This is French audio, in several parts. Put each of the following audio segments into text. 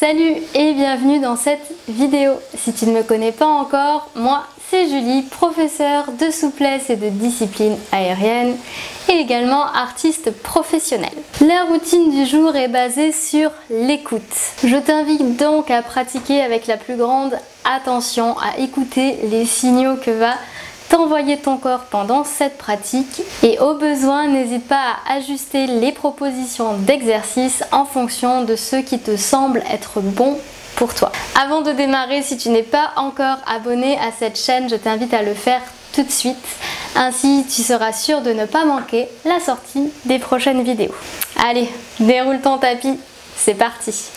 Salut et bienvenue dans cette vidéo. Si tu ne me connais pas encore, moi c'est Julie, professeure de souplesse et de discipline aérienne et également artiste professionnelle. La routine du jour est basée sur l'écoute. Je t'invite donc à pratiquer avec la plus grande attention, à écouter les signaux que va t'envoyer ton corps pendant cette pratique et au besoin n'hésite pas à ajuster les propositions d'exercice en fonction de ce qui te semble être bon pour toi. Avant de démarrer, si tu n'es pas encore abonné à cette chaîne, je t'invite à le faire tout de suite. Ainsi, tu seras sûr de ne pas manquer la sortie des prochaines vidéos. Allez, déroule ton tapis, c'est parti.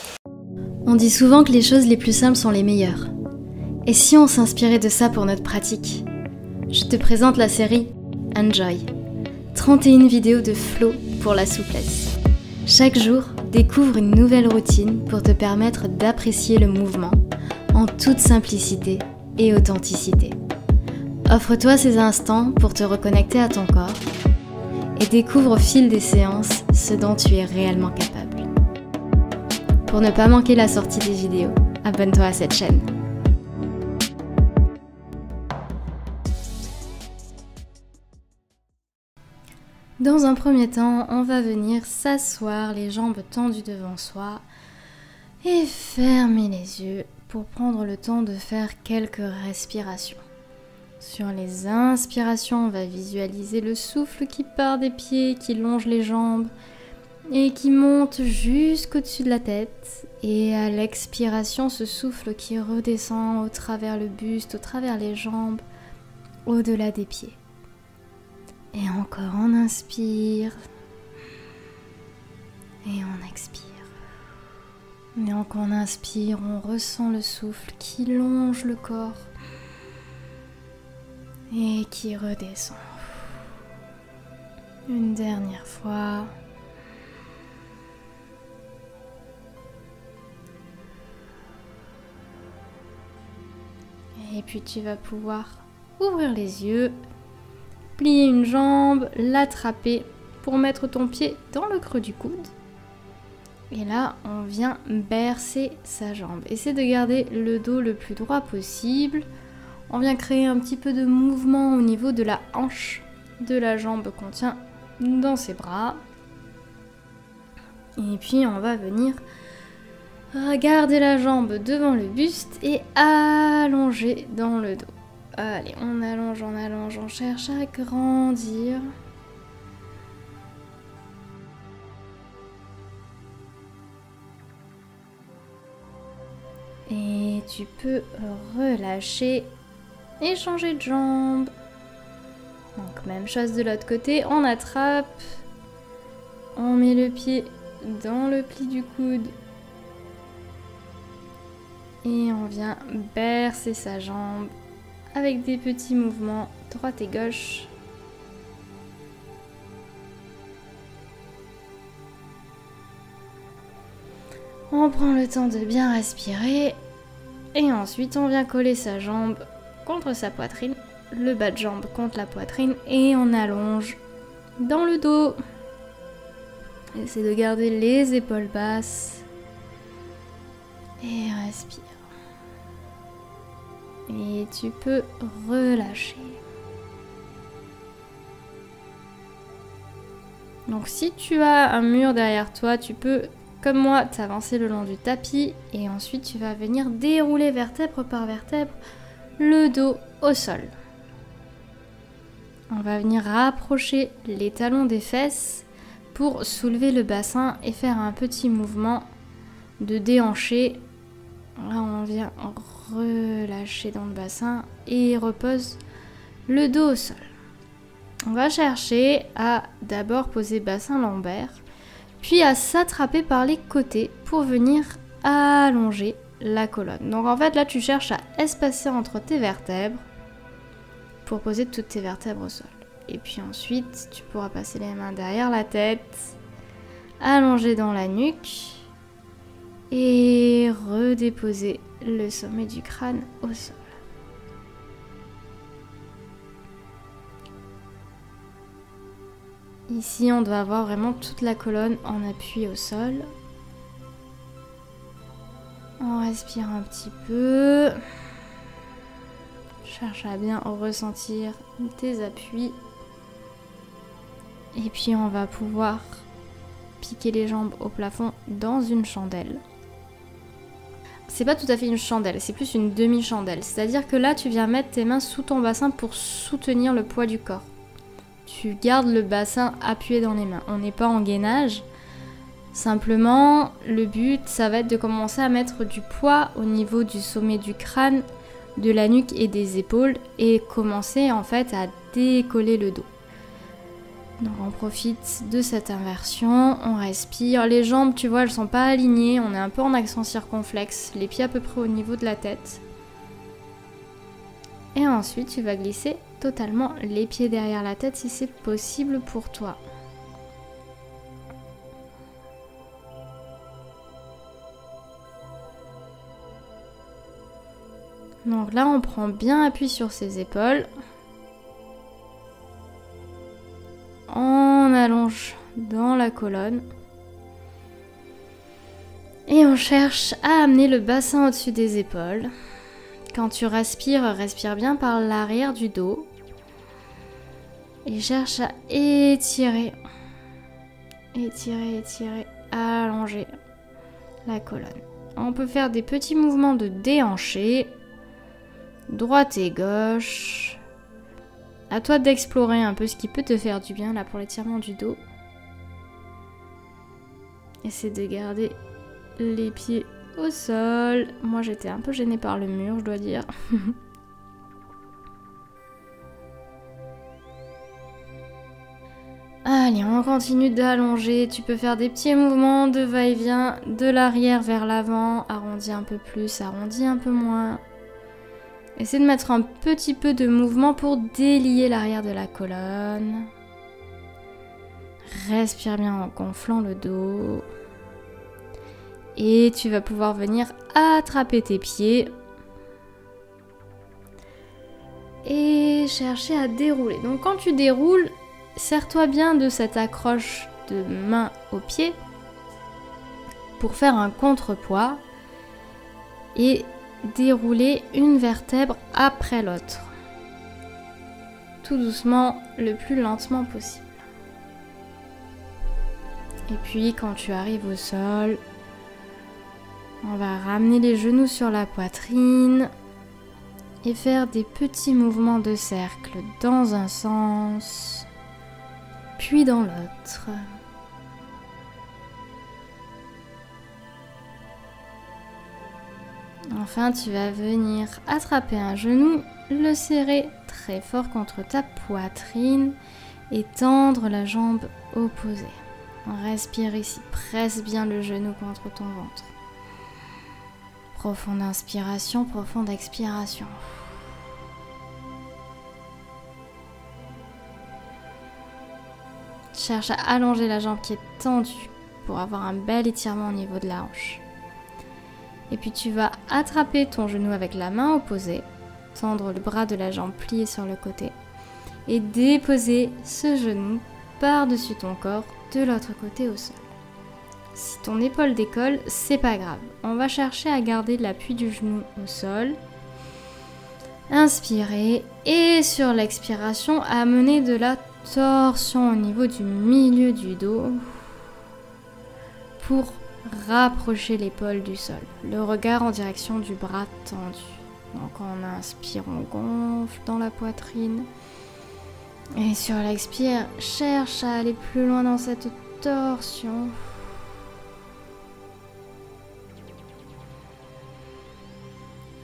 On dit souvent que les choses les plus simples sont les meilleures. Et si on s'inspirait de ça pour notre pratique ? Je te présente la série Enjoy. 31 vidéos de flow pour la souplesse. Chaque jour, découvre une nouvelle routine pour te permettre d'apprécier le mouvement en toute simplicité et authenticité. Offre-toi ces instants pour te reconnecter à ton corps et découvre au fil des séances ce dont tu es réellement capable. Pour ne pas manquer la sortie des vidéos, abonne-toi à cette chaîne. Dans un premier temps, on va venir s'asseoir, les jambes tendues devant soi et fermer les yeux pour prendre le temps de faire quelques respirations. Sur les inspirations, on va visualiser le souffle qui part des pieds, qui longe les jambes et qui monte jusqu'au-dessus de la tête. Et à l'expiration, ce souffle qui redescend au travers le buste, au travers les jambes, au-delà des pieds. Et encore, on inspire. Et on expire. Et encore on inspire, on ressent le souffle qui longe le corps. Et qui redescend. Une dernière fois. Et puis tu vas pouvoir ouvrir les yeux. Plier une jambe, l'attraper pour mettre ton pied dans le creux du coude. Et là, on vient bercer sa jambe. Essaie de garder le dos le plus droit possible. On vient créer un petit peu de mouvement au niveau de la hanche de la jambe qu'on tient dans ses bras. Et puis, on va venir garder la jambe devant le buste et allonger dans le dos. Allez, on allonge, on cherche à grandir. Et tu peux relâcher et changer de jambe. Donc même chose de l'autre côté, on attrape. On met le pied dans le pli du coude. Et on vient bercer sa jambe. Avec des petits mouvements droite et gauche. On prend le temps de bien respirer. Et ensuite, on vient coller sa jambe contre sa poitrine. Le bas de jambe contre la poitrine. Et on allonge dans le dos. Essaie de garder les épaules basses. Et respire. Et tu peux relâcher. Donc si tu as un mur derrière toi, tu peux, comme moi, t'avancer le long du tapis. Et ensuite, tu vas venir dérouler vertèbre par vertèbre le dos au sol. On va venir rapprocher les talons des fesses pour soulever le bassin et faire un petit mouvement de déhanché. Là, on vient relâcher dans le bassin et repose le dos au sol. On va chercher à d'abord poser bassin lombaire, puis à s'attraper par les côtés pour venir allonger la colonne. Donc en fait, là, tu cherches à espacer entre tes vertèbres pour poser toutes tes vertèbres au sol. Et puis ensuite, tu pourras passer les mains derrière la tête, allonger dans la nuque et redéposer le sommet du crâne au sol. Ici, on doit avoir vraiment toute la colonne en appui au sol. On respire un petit peu. Cherche à bien ressentir tes appuis. Et puis on va pouvoir piquer les jambes au plafond dans une chandelle. C'est pas tout à fait une chandelle, c'est plus une demi-chandelle. C'est-à-dire que là, tu viens mettre tes mains sous ton bassin pour soutenir le poids du corps. Tu gardes le bassin appuyé dans les mains. On n'est pas en gainage. Simplement, le but, ça va être de commencer à mettre du poids au niveau du sommet du crâne, de la nuque et des épaules et commencer en fait à décoller le dos. Donc on profite de cette inversion, on respire. Les jambes, tu vois, elles sont pas alignées, on est un peu en accent circonflexe, les pieds à peu près au niveau de la tête. Et ensuite, tu vas glisser totalement les pieds derrière la tête si c'est possible pour toi. Donc là, on prend bien appui sur ses épaules. On allonge dans la colonne. Et on cherche à amener le bassin au-dessus des épaules. Quand tu respires, respire bien par l'arrière du dos. Et cherche à étirer. Étirer, étirer, allonger la colonne. On peut faire des petits mouvements de déhanché. Droite et gauche. À toi d'explorer un peu ce qui peut te faire du bien là pour l'étirement du dos. Essaie de garder les pieds au sol. Moi j'étais un peu gênée par le mur, je dois dire. Allez, on continue d'allonger. Tu peux faire des petits mouvements de va-et-vient de l'arrière vers l'avant. Arrondis un peu plus, arrondis un peu moins. Essaie de mettre un petit peu de mouvement pour délier l'arrière de la colonne. Respire bien en gonflant le dos. Et tu vas pouvoir venir attraper tes pieds. Et chercher à dérouler. Donc quand tu déroules, serre-toi bien de cette accroche de main au pied pour faire un contrepoids. Et dérouler une vertèbre après l'autre. Tout doucement, le plus lentement possible. Et puis quand tu arrives au sol, on va ramener les genoux sur la poitrine et faire des petits mouvements de cercle dans un sens, puis dans l'autre. Enfin, tu vas venir attraper un genou, le serrer très fort contre ta poitrine et tendre la jambe opposée. Respire ici, presse bien le genou contre ton ventre. Profonde inspiration, profonde expiration. Cherche à allonger la jambe qui est tendue pour avoir un bel étirement au niveau de la hanche. Et puis tu vas attraper ton genou avec la main opposée, tendre le bras de la jambe plié sur le côté et déposer ce genou par-dessus ton corps de l'autre côté au sol. Si ton épaule décolle, c'est pas grave. On va chercher à garder l'appui du genou au sol. Inspirez et sur l'expiration, amener de la torsion au niveau du milieu du dos pour rapprocher l'épaule du sol. Le regard en direction du bras tendu. Donc on inspire, on gonfle dans la poitrine. Et sur l'expire, cherche à aller plus loin dans cette torsion.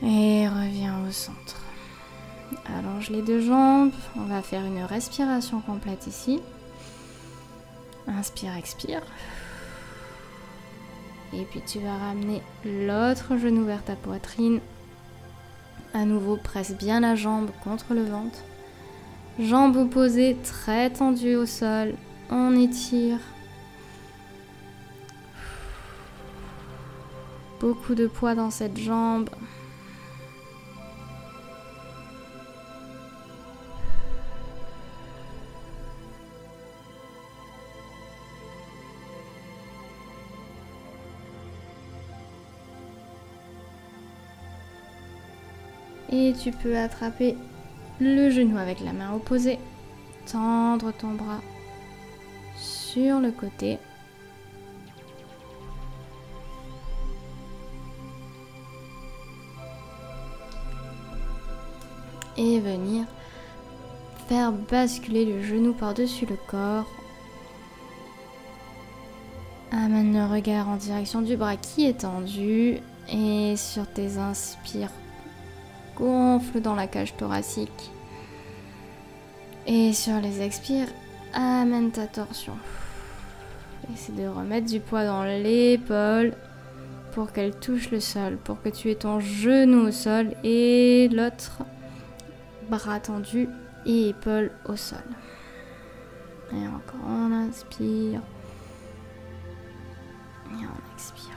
Et reviens au centre. Allonge les deux jambes. On va faire une respiration complète ici. Inspire, expire. Et puis tu vas ramener l'autre genou vers ta poitrine. À nouveau, presse bien la jambe contre le ventre. Jambe opposée, très tendue au sol. On étire. Beaucoup de poids dans cette jambe. et tu peux attraper le genou avec la main opposée, tendre ton bras sur le côté. Et venir faire basculer le genou par-dessus le corps. Amène le regard en direction du bras qui est tendu. Et sur tes inspires, gonfle dans la cage thoracique. Et sur les expires, amène ta torsion. Essaie de remettre du poids dans l'épaule pour qu'elle touche le sol, pour que tu aies ton genou au sol et l'autre bras tendu et épaule au sol. Et encore, on inspire. Et on expire.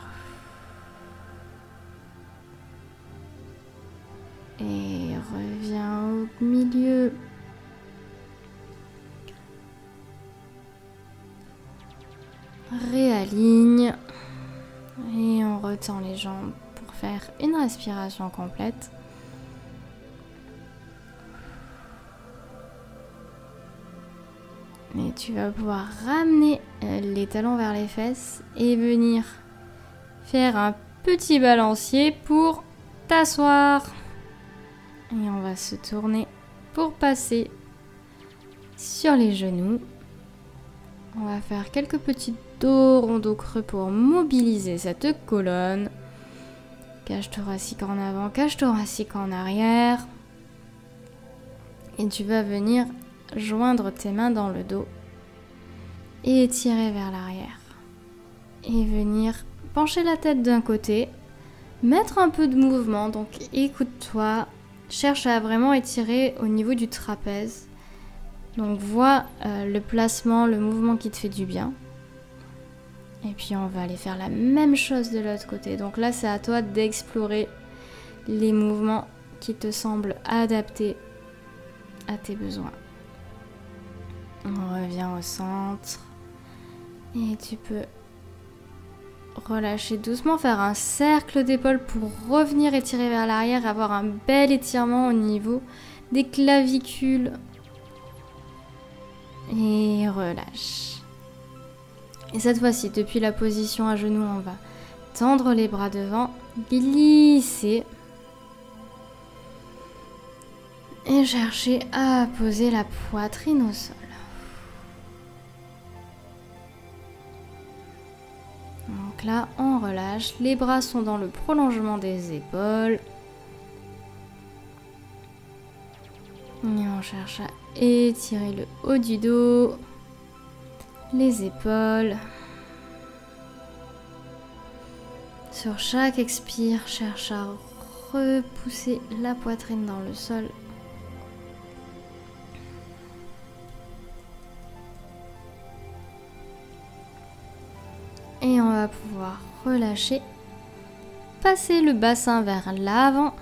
Et reviens au milieu. Réaligne. Et on retend les jambes pour faire une respiration complète. Et tu vas pouvoir ramener les talons vers les fesses et venir faire un petit balancier pour t'asseoir. Et on va se tourner pour passer sur les genoux. On va faire quelques petits dos ronds dos creux pour mobiliser cette colonne. Cage thoracique en avant, cage thoracique en arrière. Et tu vas venir joindre tes mains dans le dos et étirer vers l'arrière. Et venir pencher la tête d'un côté, mettre un peu de mouvement. Donc écoute-toi. Cherche à vraiment étirer au niveau du trapèze. Donc vois le placement, le mouvement qui te fait du bien. Et puis on va aller faire la même chose de l'autre côté. Donc là c'est à toi d'explorer les mouvements qui te semblent adaptés à tes besoins. On revient au centre. Et tu peux relâcher doucement, faire un cercle d'épaule pour revenir étirer vers l'arrière, avoir un bel étirement au niveau des clavicules. Et relâche. Et cette fois-ci, depuis la position à genoux, on va tendre les bras devant, glisser. Et chercher à poser la poitrine au sol. Donc là, on relâche. Les bras sont dans le prolongement des épaules. Et on cherche à étirer le haut du dos, les épaules. Sur chaque expire, cherche à repousser la poitrine dans le sol. Et on va pouvoir relâcher, passer le bassin vers l'avant,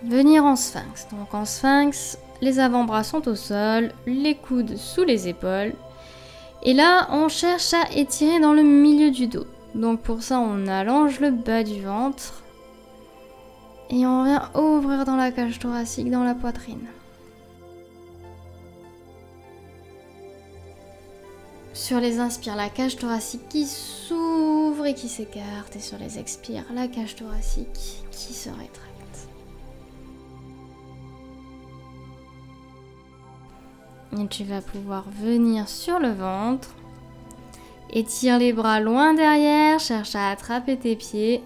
venir en sphinx. Donc en sphinx, les avant-bras sont au sol, les coudes sous les épaules. Et là, on cherche à étirer dans le milieu du dos. Donc pour ça, on allonge le bas du ventre. Et on vient ouvrir dans la cage thoracique, dans la poitrine. Sur les inspires, la cage thoracique qui s'ouvre et qui s'écarte. Et sur les expires, la cage thoracique qui se rétracte. Et tu vas pouvoir venir sur le ventre. Étire les bras loin derrière. Cherche à attraper tes pieds.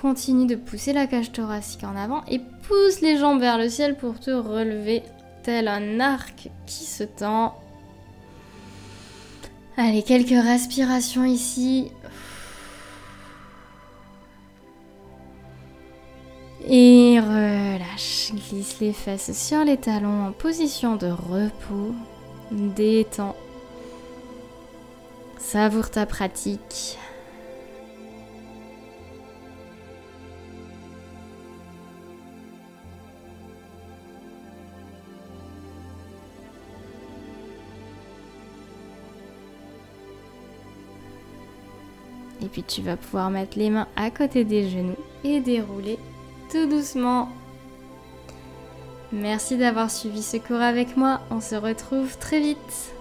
Continue de pousser la cage thoracique en avant. Et pousse les jambes vers le ciel pour te relever tel un arc qui se tend. Allez, quelques respirations ici. Et relâche. Glisse les fesses sur les talons en position de repos. Détends. Savoure ta pratique. Et puis tu vas pouvoir mettre les mains à côté des genoux et dérouler tout doucement. Merci d'avoir suivi ce cours avec moi, on se retrouve très vite.